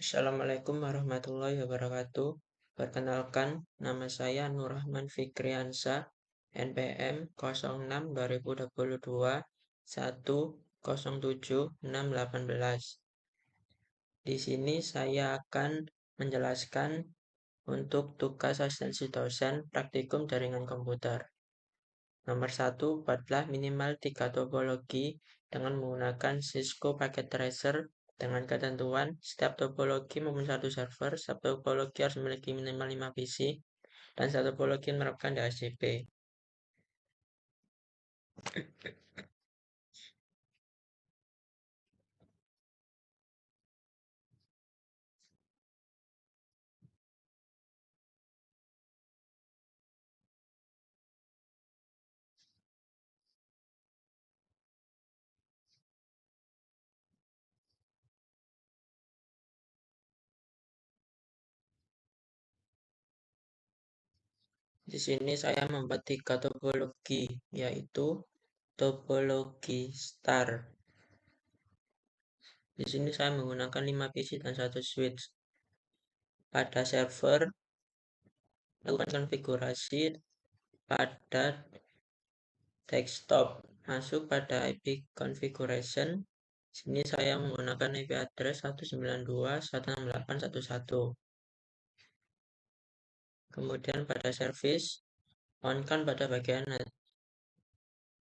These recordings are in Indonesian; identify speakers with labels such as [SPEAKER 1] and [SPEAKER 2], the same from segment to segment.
[SPEAKER 1] Assalamualaikum warahmatullahi wabarakatuh. Perkenalkan, nama saya Nur Rahman Fikriansa, NPM 06 2022 107618. Di sini saya akan menjelaskan untuk tugas asistensi dosen praktikum jaringan komputer. Nomor 1, buatlah minimal 3 topologi dengan menggunakan Cisco Packet Tracer dengan ketentuan setiap topologi mempunyai satu server, setiap topologi harus memiliki minimal 5 PC, dan satu topologi menerapkan DHCP. Di sini saya membuat 3 topologi, yaitu topologi star. Di sini saya menggunakan 5 PC dan 1 switch. Pada server, lakukan konfigurasi pada desktop. Masuk pada IP configuration. Sini saya menggunakan IP address 192.168.1.1. Kemudian pada service, on-kan pada bagian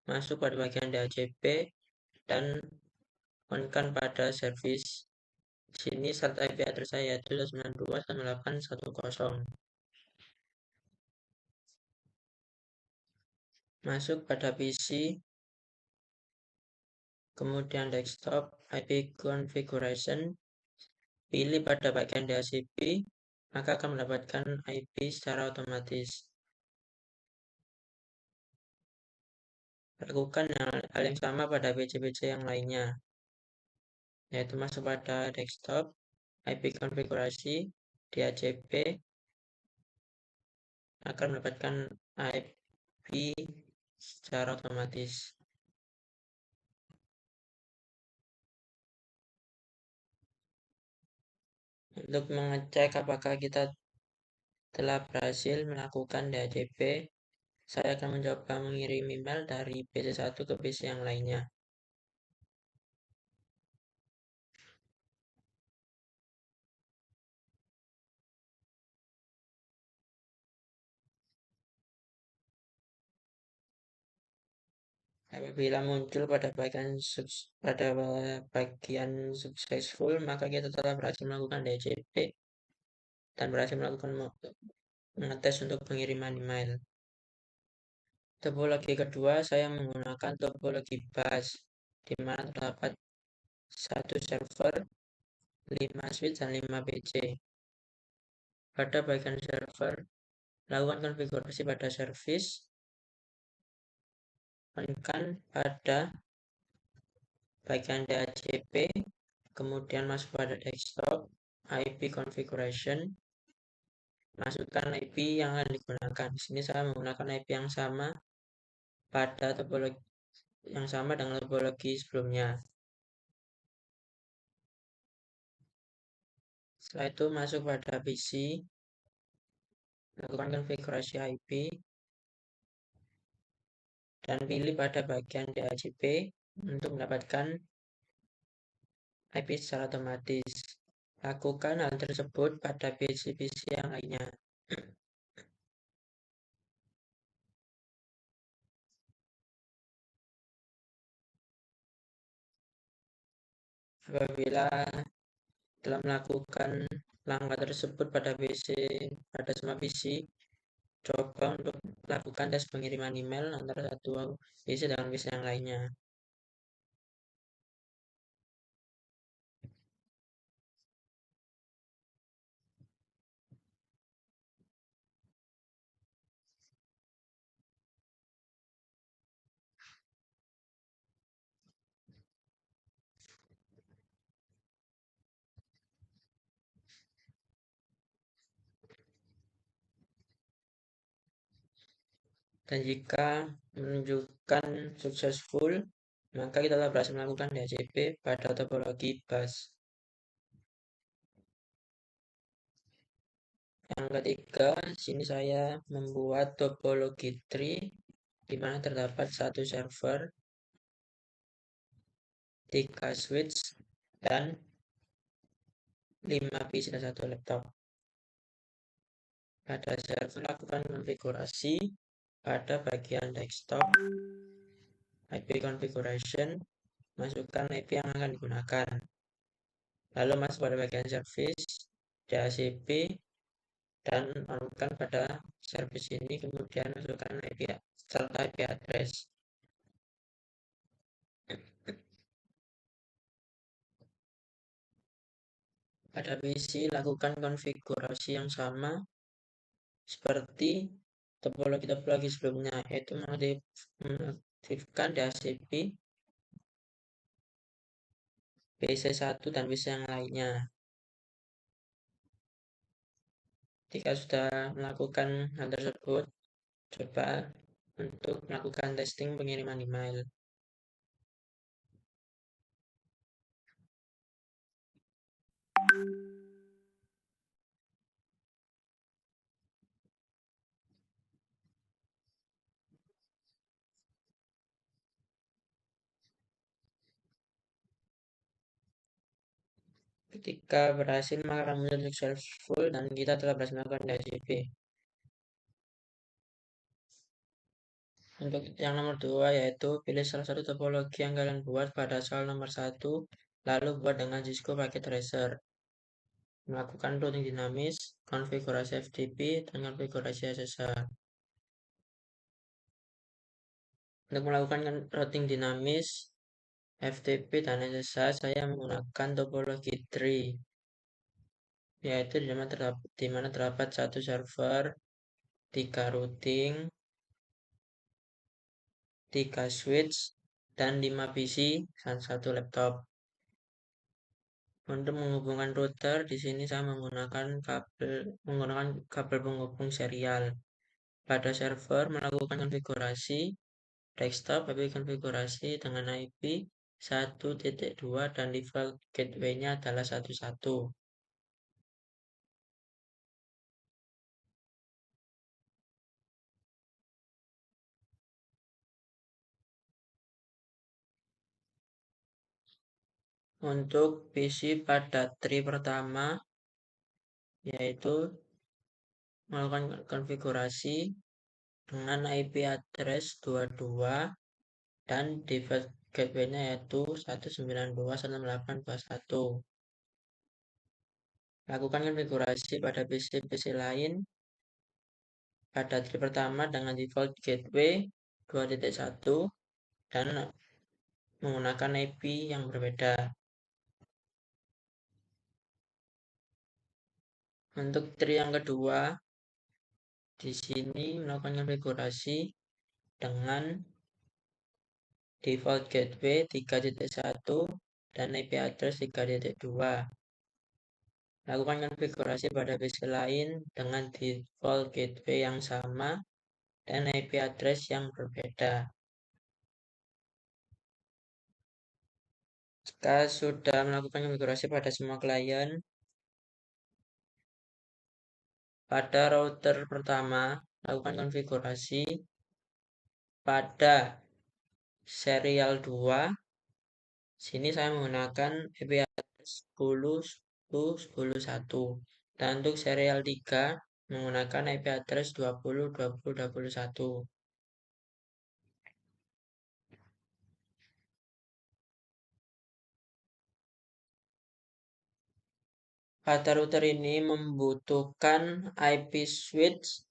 [SPEAKER 1] masuk pada bagian DHCP dan on-kan pada service. Sini start IP address saya yaitu 192.168.1.0. Masuk pada PC, kemudian desktop, IP configuration, pilih pada bagian DHCP, maka akan mendapatkan IP secara otomatis. Lakukan hal yang sama pada PC-PC yang lainnya, yaitu masuk pada desktop, IP konfigurasi, DHCP, akan mendapatkan IP secara otomatis. Untuk mengecek apakah kita telah berhasil melakukan DHCP, saya akan mencoba mengirim email dari PC1 ke PC yang lainnya. Apabila muncul pada bagian successful, maka kita telah berhasil melakukan DHCP dan berhasil melakukan mengetes untuk pengiriman email. Topologi kedua, saya menggunakan topologi bus, di mana terdapat satu server, 5 switch, dan 5 PC. Pada bagian server, lakukan konfigurasi pada service, on-kan pada bagian DHCP, kemudian masuk pada desktop, IP configuration, masukkan IP yang akan digunakan. Di sini saya menggunakan IP yang sama pada topologi yang sama dengan topologi sebelumnya. Setelah itu masuk pada PC, lakukan konfigurasi IP, dan pilih pada bagian DHCP untuk mendapatkan IP secara otomatis. Lakukan hal tersebut pada PC-PC yang lainnya. Apabila telah melakukan langkah tersebut pada semua PC, coba untuk lakukan tes pengiriman email antara satu PC dengan PC yang lainnya. Dan jika menunjukkan successful, maka kita telah berhasil melakukan DHCP pada topologi bus. Yang ketiga, di sini saya membuat topologi tree di mana terdapat satu server, 3 switch, dan 5 PC dan satu laptop. Pada server, lakukan konfigurasi pada bagian desktop, IP configuration, masukkan IP yang akan digunakan. Lalu masuk pada bagian service, DHCP, dan lakukan pada service ini, kemudian masukkan IP serta IP address. Pada PC, lakukan konfigurasi yang sama seperti topologi-topologi sebelumnya, yaitu mengaktifkan DHCP, PC1 dan PC yang lainnya. Jika sudah melakukan hal tersebut, coba untuk melakukan testing pengiriman email. Ketika berhasil, maka akan muncul successful dan kita telah berhasil melakukan DHCP. Untuk yang nomor 2, yaitu pilih salah satu topologi yang kalian buat pada soal nomor 1, lalu buat dengan Cisco Packet Tracer. Melakukan routing dinamis, konfigurasi FTP, dan konfigurasi SSH. Untuk melakukan routing dinamis, FTP dan SSH, saya menggunakan topologi tree, yaitu di mana terdapat satu server, 3 routing, 3 switch, dan 5 PC dan satu laptop. Untuk menghubungkan router, di sini saya menggunakan kabel penghubung serial. Pada server, melakukan konfigurasi desktop, IP konfigurasi dengan IP 1.2 dan default gateway-nya adalah 11. Untuk PC pada tree pertama, yaitu melakukan konfigurasi dengan IP address 22 dan default gateway-nya yaitu 192.168.21. Lakukan konfigurasi pada PC-PC lain pada tree pertama dengan default gateway 2.1 dan menggunakan IP yang berbeda. Untuk tree yang kedua, di sini melakukan konfigurasi dengan default gateway 3.1 dan IP address 3.2. Lakukan konfigurasi pada PC lain dengan default gateway yang sama dan IP address yang berbeda. Jika sudah melakukan konfigurasi pada semua klien, pada router pertama, lakukan konfigurasi pada serial 2. Sini saya menggunakan IP address 10, 10, 10, 1. Dan untuk serial 3 menggunakan IP address 20, 20, 21. Pada router ini membutuhkan IP switch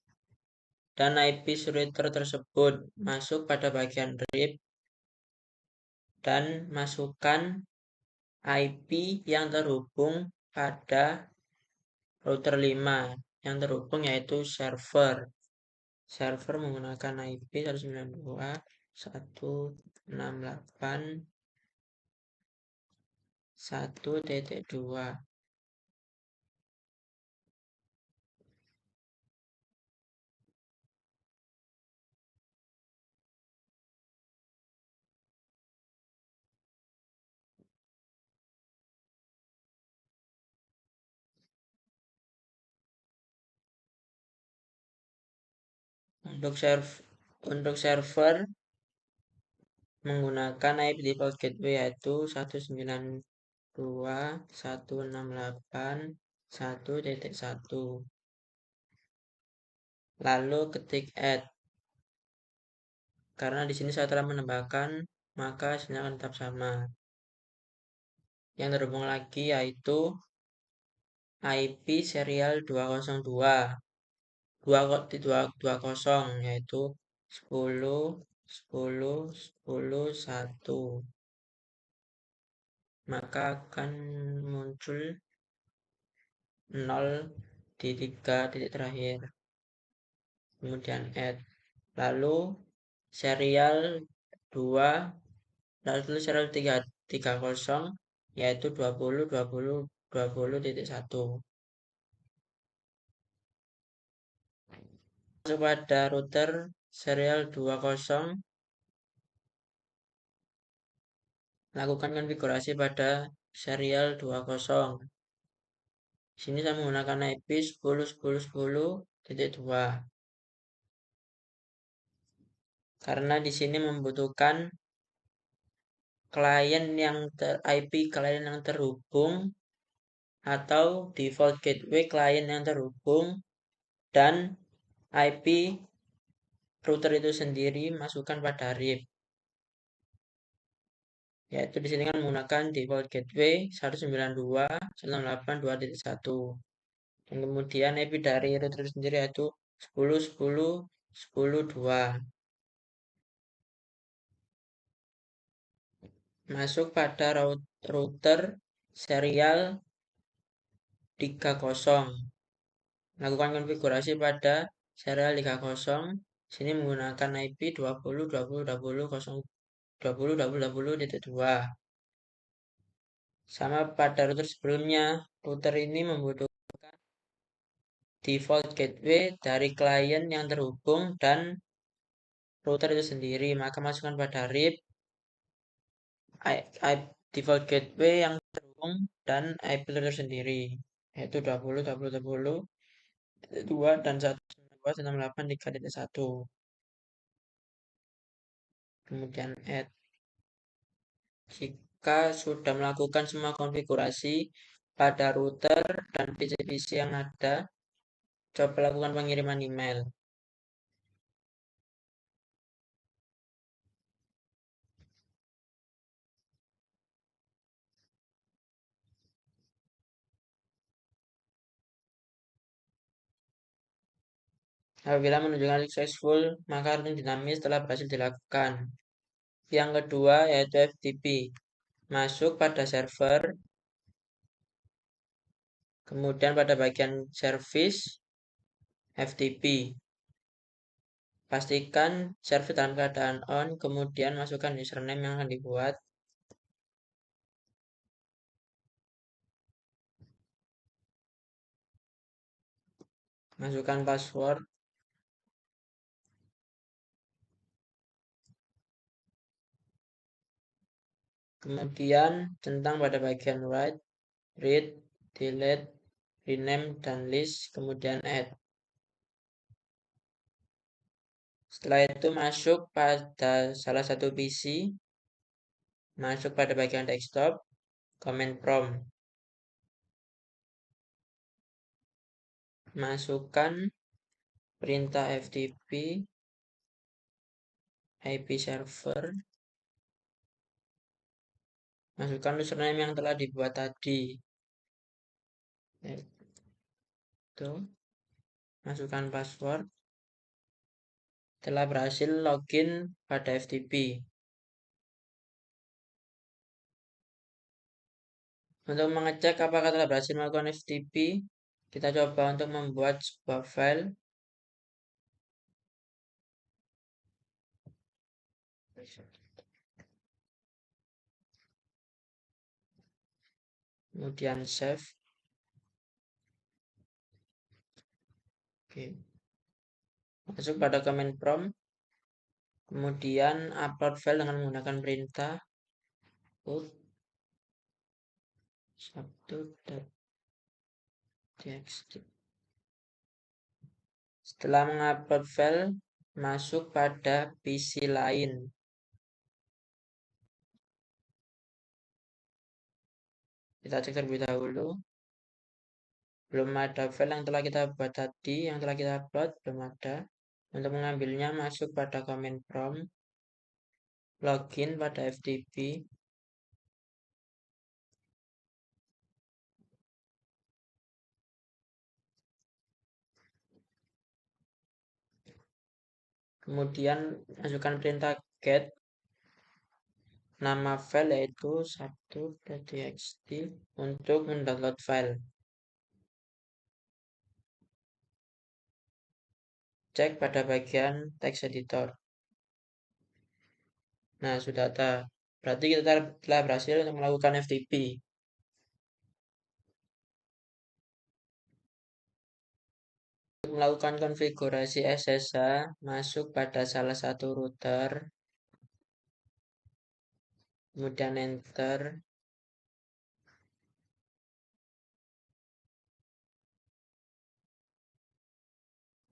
[SPEAKER 1] dan IP router tersebut masuk pada bagian RIP dan masukkan IP yang terhubung pada router 5 yang terhubung yaitu server. Server menggunakan IP 192.168.1.2. Untuk server menggunakan IP default gateway yaitu 192.168.1.1. Lalu ketik add. Karena di sini saya telah menambahkan, maka hasilnya akan tetap sama. Yang terhubung lagi yaitu IP serial 202 yaitu 10.10.10.1. Maka akan muncul 0 di 3 titik terakhir. Kemudian add. Lalu serial 2 lalu serial 330 yaitu 20.20.20.1. Masuk pada router serial 20, lakukan konfigurasi pada serial 20. Sini saya menggunakan IP 10.10.10.2 karena di sini membutuhkan IP klien yang terhubung atau default gateway klien yang terhubung dan IP router itu sendiri masukkan pada RIP. Yaitu di sini kan menggunakan default gateway 192.168.2.1. Dan kemudian IP dari router sendiri yaitu 10.10.10.2. Masuk pada router serial 30. Lakukan konfigurasi pada serial 30. Sini menggunakan IP 20.20.20.20.20.2. Sama pada router sebelumnya, router ini membutuhkan default gateway dari klien yang terhubung dan router itu sendiri. Maka masukkan pada RIP default gateway yang terhubung dan IP router sendiri, yaitu 20.20.20.2 dan 192.168.3.1. Kemudian add. Jika sudah melakukan semua konfigurasi pada router dan PC-PC yang ada, coba lakukan pengiriman email. Apabila menunjukkan successful, maka routing dinamis telah berhasil dilakukan. Yang kedua yaitu FTP. Masuk pada server, kemudian pada bagian service, FTP. Pastikan server dalam keadaan on, kemudian masukkan username yang akan dibuat. Masukkan password. Kemudian centang pada bagian write, read, delete, rename, dan list, kemudian add. Setelah itu masuk pada salah satu PC, masuk pada bagian desktop, command prompt. Masukkan perintah FTP, IP server, masukkan username yang telah dibuat tadi. Itu. Masukkan password. Telah berhasil login pada FTP. Untuk mengecek apakah telah berhasil melakukan FTP, kita coba untuk membuat sebuah file. Kemudian save. Oke. Masuk pada command prompt. Kemudian upload file dengan menggunakan perintah put subto.txt. Setelah mengupload file, masuk pada PC lain. Kita cek terlebih dahulu. Belum ada file yang telah kita buat tadi, yang telah kita upload, belum ada. Untuk mengambilnya, masuk pada command prompt, login pada FTP, kemudian masukkan perintah get, nama file yaitu 1.txt untuk mendownload file. Cek pada bagian text editor. Nah, sudah ada. Berarti kita telah berhasil untuk melakukan FTP. Untuk melakukan konfigurasi SSH, masuk pada salah satu router, kemudian enter.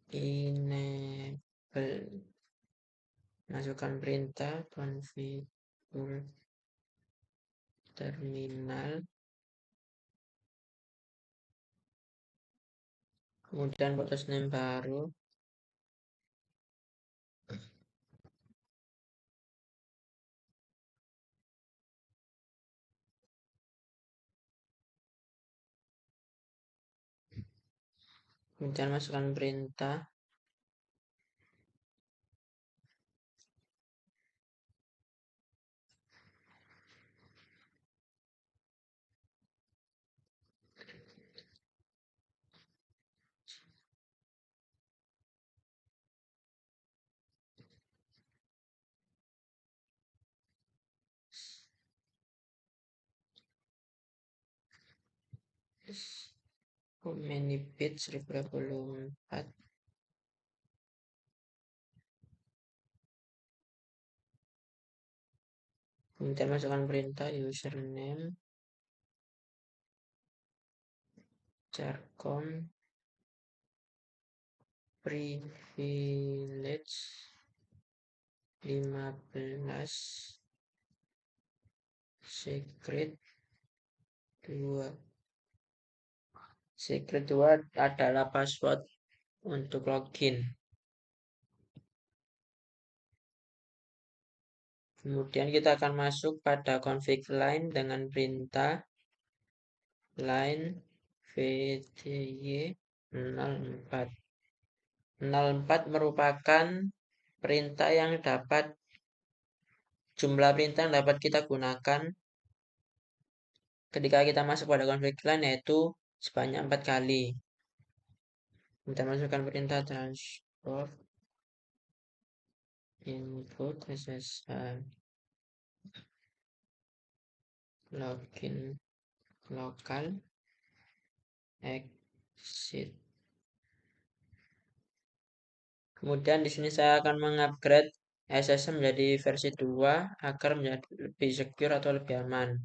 [SPEAKER 1] Enable. Masukkan perintah configure terminal. Kemudian buat username baru. Kemudian masukkan perintah. How many bits 1024. Kemudian masukkan perintah username jarcom privilege 15 secret 2. Secret 2 adalah password untuk login. Kemudian kita akan masuk pada config line dengan perintah line vty 04. 04 merupakan perintah yang dapat jumlah perintah yang dapat kita gunakan ketika kita masuk pada config line, yaitu sebanyak 4 kali. Kita masukkan perintah transport input SSH login lokal exit. Kemudian di sini saya akan mengupgrade SSH menjadi versi 2 agar menjadi lebih secure atau lebih aman.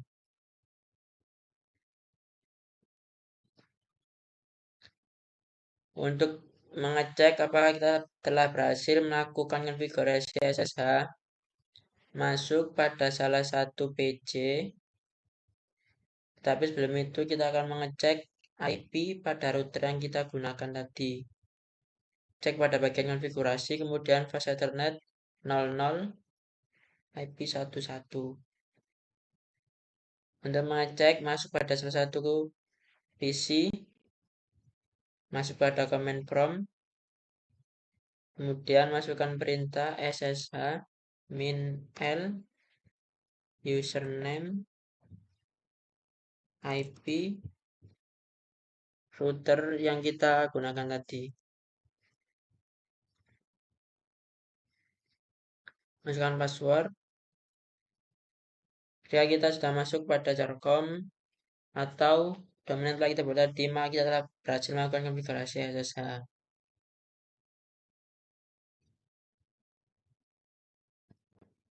[SPEAKER 1] Untuk mengecek apakah kita telah berhasil melakukan konfigurasi SSH, masuk pada salah satu PC. Tapi sebelum itu kita akan mengecek IP pada router yang kita gunakan tadi. Cek pada bagian konfigurasi, kemudian flash Ethernet 00 IP 11. Untuk mengecek, masuk pada salah satu PC, masuk pada command prompt, kemudian masukkan perintah ssh min l username IP router yang kita gunakan tadi. Masukkan password. Jika kita sudah masuk pada Jarcom atau domain yang telah kita buat tadi, maka kita telah berhasil melakukan konfigurasi SSH.